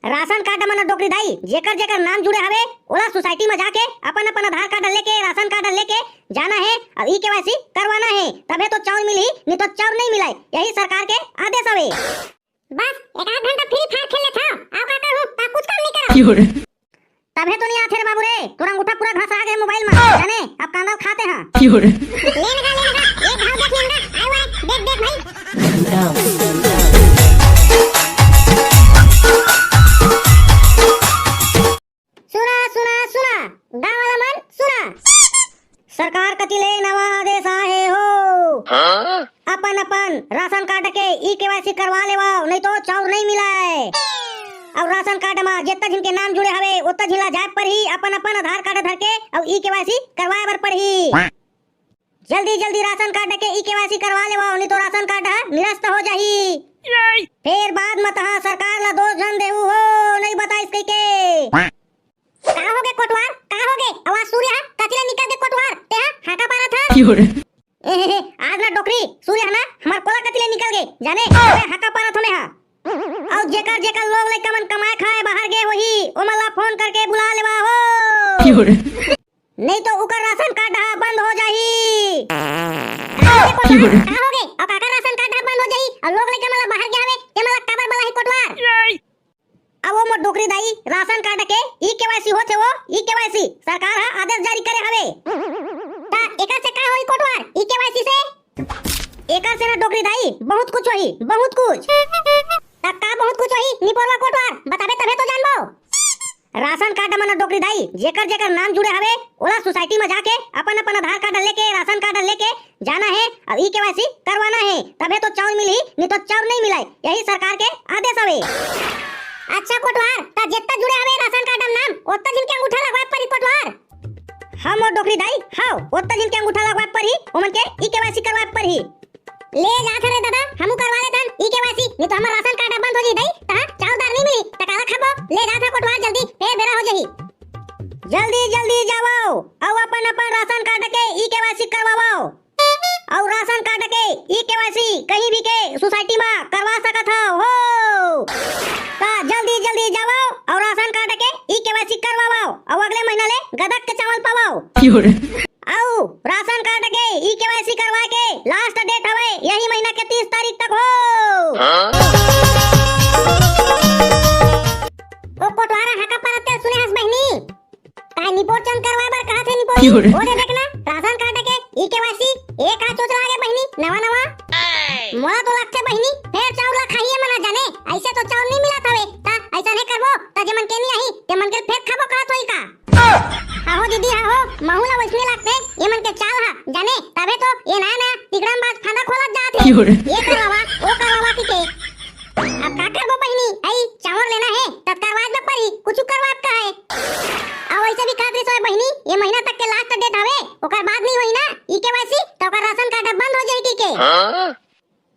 Ration card मन डोकरी दाई जेकर जेकर नाम जुड़े हवे ओला सोसाइटी में जाके अपन अपन आधार कार्ड लेके राशन कार्ड लेके जाना है और ई केवाईसी करवाना है, तबे तो चाउर मिली, नहीं तो चाउर नहीं मिलाए। यही सरकार के आदेश हवे। बस एक आध घंटा फ्री फायर खेले था, अब का करूं ता कुछ काम नहीं करो। तबे तो नहीं आथे रे बाबू रे, तोरा अंगूठा पूरा घसा गए मोबाइल में, जाने अब कांदा खाते हैं। लेने का एक भाव देख लेंगा, आए वाले देख देख भाई। सुना सुना सुना गाँव वाला मन सुना, सरकार कतिले नवा आदेश आहे हो। अपन अपन राशन कार्ड के ई केवाईसी करवा लेवाओ, नहीं तो चाउर नहीं मिलाए। और राशन कार्ड में जितना जिनके नाम जुड़े हवे उतना जिला जाए पर ही अपन अपन आधार कार्ड धर के और ई केवाईसी करवाए बर पड़ही। जल्दी जल्दी राशन कार्ड के ई केवाईसी करवा लेवाओ, नहीं तो राशन कार्ड निरस्त हो जाही। फिर बाद में तहां सरकार ला दोष जन देहू हो, नहीं बताइस कई के। कहां हो गए कोटवार, कहां हो गए? आवाज सूर्य कतिला निकल के कोटवार ते हाका पारा था। आज ना डोकरी सूर्य ना हमार कोला कतिले निकल गए, जाने अरे हाका पारा थोने हा। और जेकर जेकर लोग लइका मन कमाए खाए बाहर गए वही ओमला फोन करके बुला लेवा हो, नहीं तो उकर राशन कार्ड बंद हो जाही। कहां हो गए? और काका राशन कार्ड बंद हो जाही और लोग लइका मन बाहर गए हवे ते मला काबर बलाही कोटवार। अब वो मोर डोकरी दाई राशन कार्ड के ई केवाईसी होथे, वो ई केवाईसी सरकार हा आदेश जारी करे हवे। ता एकर से का होई कोटवार ई केवाईसी से? एकर से ना डोकरी दाई बहुत कुछ होई, बहुत कुछ। ता का बहुत कुछ होई निपोरवा कोटवार बताबे तबे तो जानबो। राशन कार्ड मन डोकरी दाई जेकर जेकर नाम जुड़े हवे ओला सोसाइटी में जाके अपन अपन आधार कार्ड लेके राशन कार्ड लेके जाना है और ई केवाईसी करवाना है, तबे तो चाउर मिली, नहीं तो चाउर नहीं मिलाए। यही सरकार के आदेश हवे। अच्छा कोटवार ता जितना जुड़े हवे राशन कार्ड नाम ओतना जिनके अंगूठा लगवाए पड़ी कोटवार। हम और डोकरी दाई हां ओतना जिनके अंगूठा लगवाए पड़ी ओमन के ई केवाईसी करवाए पड़ी। ले जात रे दादा हमू करवा लेथन ई केवाईसी, नहीं तो हमर राशन कार्ड बंद हो जी दई ता चाउरदार नहीं मिली ता काला खाबो। ले जात कोटवार जल्दी फिर बेरा हो जही। जल्दी जल्दी जाओ और अपन अपन राशन कार्ड के ई केवाईसी करवाओ। और राशन कार्ड के ई केवाईसी कहीं भी के सोसाइटी में करवा सकत हो। ता जल्दी जल्दी जाओ और राशन कार्ड के ई केवाईसी करवाओ और अगले महीना ले गदक के चावल पावाओ। आओ राशन कार्ड के ई केवाईसी करवा के लास्ट डेट हवे यही महीना के 30 तारीख तक हो। ओ कोटवारा हाका परते सुने हस बहनी का निपोर चंद करवाए बर कहा थे निपोर ओ दे देखना राशन कार्ड के ई केवाईसी एक हाथ चोचला आगे बहनी नवा नवा मोला तो लगते बहनी फिर चाउर ला खाइए मना जाने ऐसे तो चाउर नहीं मिला थावे ता ऐसा नहीं करबो ता जे मन के नहीं आई ते मन के फिर खाबो कहत होई का। हाहो दीदी हाहो माहुला वैसने लगते ये मन के चाल हा जाने तबे तो ये नया नया तिगड़म बाज फांदा खोलत जात है। ये करवावा ओ करवावा की के अब का करबो बहनी आई चावल लेना है तत्कारवाज में पड़ी कुछ करवा का है। अब ऐसे भी खातिर सोए बहनी ये महीना तक के लास्ट डेट हवे ओकर बाद नहीं होई ना ई केवाईसी तो ओकर राशन कार्ड बंद हो जाई के।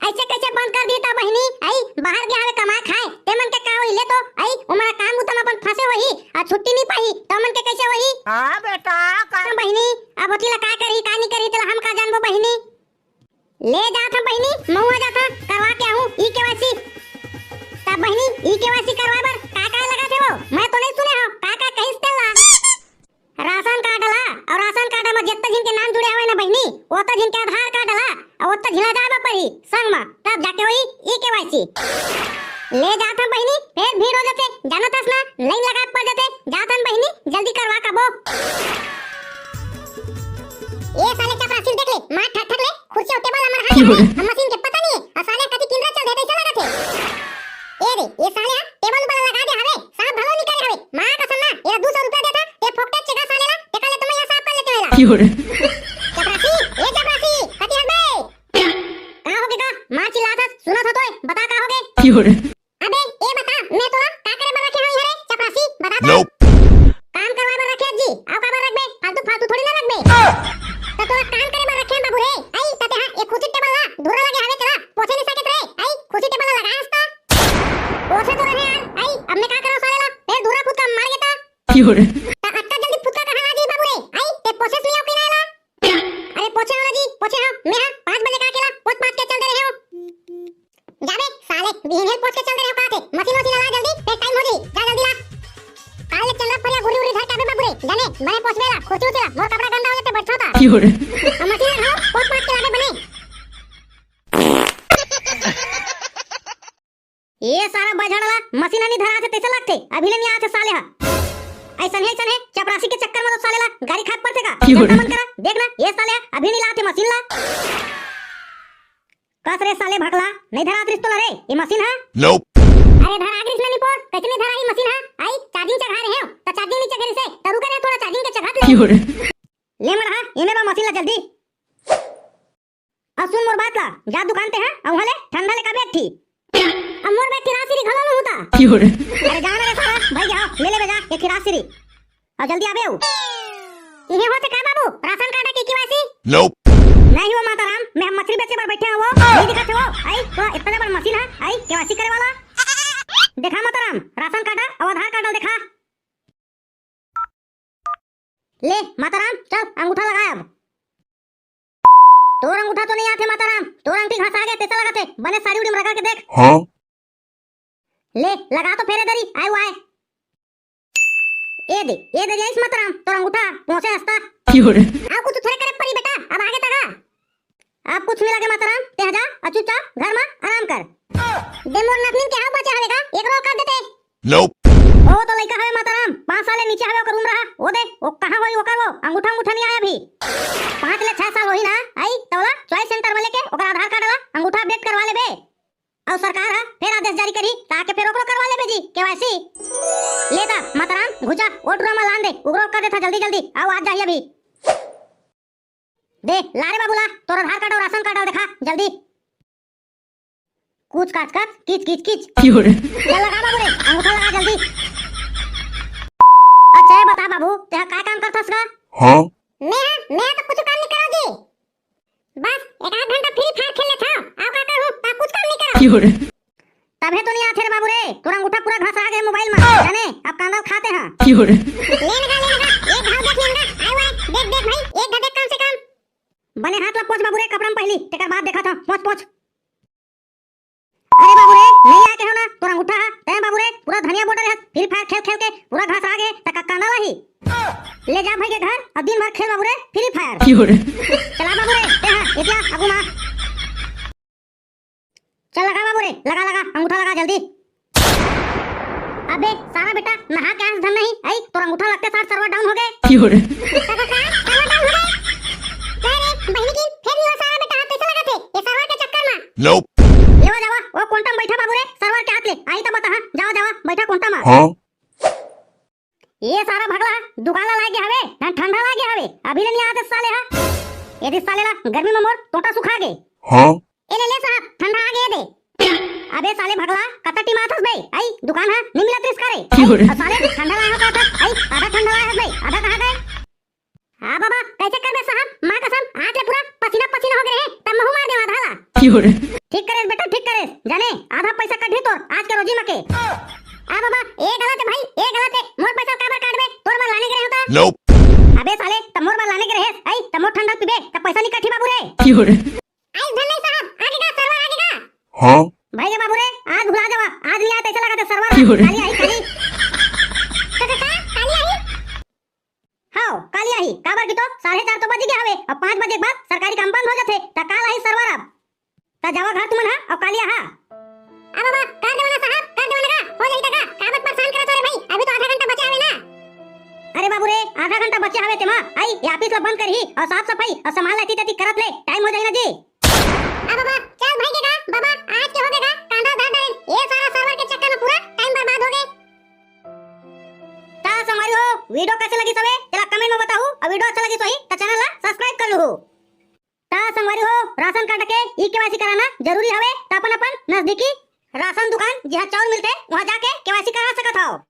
ऐसे कैसे बंद कर दी ता बहनी आई बाहर गया हवे कमाए खाए ते मन के का होई ले तो आई ओमरा काम उतम अपन फंसे वही आ छुट्टी नहीं पाई तो मन के कैसे वही। हां बेटा का बहनी अब होतीला का करी का नहीं करी तेला हम का जानबो बहनी। ले जात हम बहनी महुआ जात करवा के आऊं ई केवाईसी। ता बहनी ई केवाईसी करवा बर का का लगा थे वो मैं तो नहीं सुने हो का का कहिस तेला। राशन कार्ड ला और राशन कार्ड में जितना जिनके नाम जुड़े हवे ना बहनी ओता जिनके आधार कार्ड ला और ओता झिला जाबा पड़ी संग में तब जाके होई ई केवाईसी। ले जात हम बहनी फिर भीड़ हो जाते जानत हस ना लाइन लगा पड़ जाते जात हम बहनी जल्दी करवा काबो। ये साले चपरासी देख ले मार ठक ठक ले कुर्सी टेबल हमर हाथ में हम मशीन के पता नहीं है साले कति किंद्रा चल देते ऐसा लगा थे। ए रे ये साले टेबल पर लगा दे हवे साहब भलो नहीं करे हवे मां कसम ना ये 200 रुपया देता ते फोकटे चेगा साले ला ते काले तुम यहां साफ कर लेते होला। चपरासी ए चपरासी कति हस बे का हो गया मां चिल्लात सुनत हो तो बता का हो गए। अबे ए बता मैं तोला का करे बर रखे हई हरे चपरासी बता तो काम करवा बर रखे जी आओ का बर रखबे फालतू फालतू थोड़ी ना रखबे तो तोला काम करे बर रखे बाबू रे आई तते हां एक खुशी टेबल ला धुरा लगे हवे तेला पोछे नहीं सके रे आई खुशी टेबल ला लगा हस्ता पोछे तो रहे यार आई अब मैं का करो साले ला फिर धुरा फुटका मार गेता अत्ता जल्दी फुटका कहां आ जी बाबू रे आई ते पोछे नहीं आओ किना ला। अरे पोछे वाला जी पोछे हां मैं हां 5 बजे का अकेला पोछ पाछ के चल दे रहे हो जाबे साले बिहेन पोछ के चल दे रहे हो का थे मशीन ला जल्दी फिर टाइम हो जी। मशीन लगाओ पोस्ट पास के लागे बने। ये सारा बजड़ला मशीन नहीं धरा थे तैसे लागते अभी ले नहीं आते साले हा ऐसन है चपरासी के चक्कर में तो साले ला गाड़ी खाक पड़ते का जनता मन करा देखना ये साले अभी नहीं लाते मशीन ला कस रे साले भगला नहीं धरा त्रिस्तोला रे ये मशीन है Nope. अरे धरा कृष्ण नहीं पोर कैसे नहीं धरा ये मशीन है आई चार्जिंग चढ़ा रहे हो तो चार्जिंग नहीं चढ़े से तो रुक रे थोड़ा चार्जिंग के चढ़ा ले ले मर हा इने बा मशीन ला जल्दी अब सुन मोर बात ला जा दुकान ते है अब हले ठंडा ले का बैठ थी अब मोर बैठ खिरासी री घलो होता अरे जा रे साला भाई जाओ ले जा ये खिरासी री अब जल्दी आबे हो ये होते का बाबू राशन कार्ड की केवाईसी Nope. नहीं हो माता राम मैं मछली बेचे पर बैठे हैं वो नहीं दिखा थे वो आई तो इतना बड़ा मशीन है आई केवाईसी करे वाला देखा माता राम राशन कार्ड और आधार कार्ड देखा ले माता राम चल अंगूठा लगा अब तोर अंगूठा तो नहीं आते माता राम तोर अंगूठी घास आ गए तेसा लगाते बने साड़ी उड़ी में रगड़ के देख Huh? ले लगा तो फेरे दरी आए हुआ है ये दे जाइस माता राम तोर अंगूठा पहुंचे हंसता आ कुछ थोड़े करे परी बेटा अब आगे तका अब कुछ मिला के माता राम ते जा अचूचा घर में आराम कर दे मोर नखनीन के हां बचे हवेगा एक रोल कर देते Nope. ओ तो लइका है माता राम 5 साल नीचे हवे ओकर उम्र रहा ओ दे ओ कहां होई ओकर वो अंगूठा नहीं आया अभी 5 ले 6 साल होई ना आई तोला चॉइस सेंटर में लेके ओकर आधार कार्ड ला अंगूठा अपडेट करवा लेबे और सरकार है फिर आदेश जारी करी ताकि फिर ओकरो करवा लेबे जी केवाईसी लेता माता राम घुचा ओटरा में लान दे उगरो कर देता जल्दी आओ आज जाइए अभी दे लारे बाबूला तोर आधार कार्ड और राशन कार्ड दिखा जल्दी कुछ काच किच चल लगा बाबू रे अंगूठा लगा जल्दी अच्छा ये बता बाबू तेरा काय काम करथस का Huh? मैं तो कुछ काम नहीं करो जी बस एक आध घंटा फ्री फायर खेल लेता आप का करूं ता कुछ काम नहीं करो तबे तो नहीं आथे रे बाबू रे तोरा अंगूठा पूरा घास आ गया मोबाइल में जाने अब कांदा खाते हैं लेने का एक भाव देख लेना आए हुए देख भाई एक घंटे काम से काम बने हाथ ला पहुंच बाबू रे कपड़ा में पहली तेकर बाद देखा था पहुंच अरे बाबू रे नहीं आके हो ना तोरा अंगूठा है बाबू रे पूरा धनिया बॉर्डर है फ्री फायर खेल के पूरा घास आ गए तक कांदा लाही ले जा भाई के घर अब दिन भर खेल बाबू रे फ्री फायर चला बाबू रे ते हां इतना अगु मार चल लगा बाबू रे लगा अंगूठा लगा जल्दी अबे सारा बेटा नहा के धन नहीं आई तोरा अंगूठा लगते साथ सर्वर डाउन हो गए सर्वर डाउन हो गए अरे बहनी की फिर वो सारा बेटा हाथ कैसे लगा थे ये सर्वर के चक्कर में Nope. जावा वो कोंटा बैठा बाबू रे सर्वर के हाथ ले आई तो बता हां जावा बैठा कोंटा में Huh? ये सारा भगला दुकान ला लागे हवे ना ठंडा लागे हवे अभी नहीं आते साले हा यदि साले ला गर्मी में मोर टोटा सुखा गए Huh? ए ले साहब ठंडा आ गए दे अबे साले भगला कतटी माथस बे आई दुकान है नहीं मिला त्रिस करे साले ठंडा लाया का था आई आधा ठंडा लाया बे आधा कहां गए हां बाबा कैसे कर बे साहब मां कसम आज ले पूरा पसीना पसीना हो गए हैं तब मुंह मार दे आधा ला ठीक करे बेटा ठीक करे जाने आधा पैसा कट तोर आज के रोजी मके आ बाबा ए गलत है भाई ए गलत है मोर पैसा काबर काट बे तोर बार लाने के रहे होता Nope. अबे साले तमोर बार लाने के रहे आई तमोर ठंडा पीबे तब पैसा नहीं कठी बाबू रे आई धन नहीं साहब आगे का सर्वर आगे का Huh? भाई रे बाबू रे आज भुला जावा आज नहीं आते ऐसा लगा सर्वर काली आई काली काली आई हां काली आई काबर की तो 4:30 तो बज गए हवे अब 5 बजे के बाद सरकारी काम बंद हो जाथे त काल आई सर्वर अब त जावा घर तुमन हा अब कालिया हा आ बाबा कर देवना साहब कर देवना का हो जाई तका काबत परेशान करत रे भाई अभी तो आधा घंटा बचा हवे ना अरे बाबू रे आधा घंटा बचे हवे तेमा आई ये ऑफिस ला बंद करही और साफ सफाई और सामान लाती तती करत ले टाइम हो जाई ना जी आ बाबा चल भाई के का बाबा आज के हो गएगा कांदा धर डाल ये सारा सर्वर के चक्कर में पूरा टाइम बर्बाद हो गए ता संगवारी हो वीडियो कैसे लगी सबे चला कमेंट में बताओ और वीडियो अच्छा लगी तो ही तो चैनल ला सब्सक्राइब कर लो ता संगवारी हो राशन कार्ड के ई केवाईसी कराना जरूरी हवे त अपन नजदीकी राशन दुकान जहां चावल मिलते वहां जाके केवाईसी करा सकत हो।